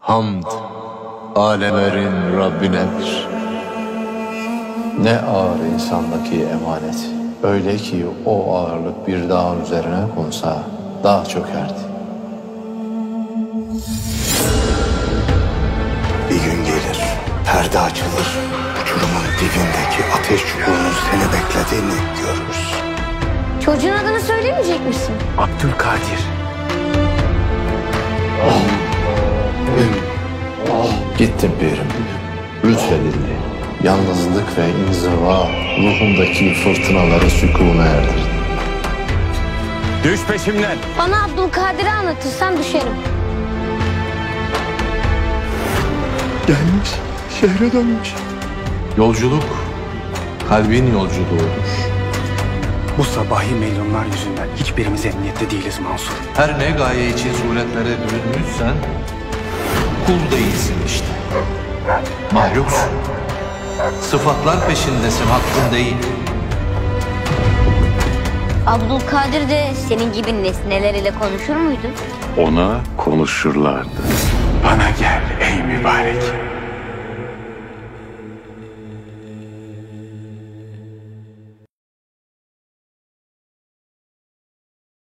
Hamd, alemlerin Rabbinedir. Ne ağır insandaki emanet. Öyle ki o ağırlık bir dağın üzerine konsa dağ çökerdi. Bir gün gelir, perde açılır. Uçurumun dibindeki ateş çukurunun seni beklediğini görürsün. Çocuğun adını söylemeyecek misin? Abdülkadir. Gittim pirim. Lütfedildi. Yalnızlık ve inziva ruhumdaki fırtınaları sükûna erdirdi. Düş peşimden. Bana Abdülkadir'i anlatırsan düşerim. Gelmiş, şehre dönmüş. Yolculuk, kalbin yolculuğudur. Bu sabahi milyonlar yüzünden hiçbirimiz emniyette değiliz Mansur. Her ne gaye için suretlere bürünmüşsen, kul değilsin işte. Mahluksun. Sıfatlar peşindesin, hakkın değil. Abdülkadir de senin gibi nesneler ile konuşur muydu? Ona konuşurlardı. Bana gel ey mübarek.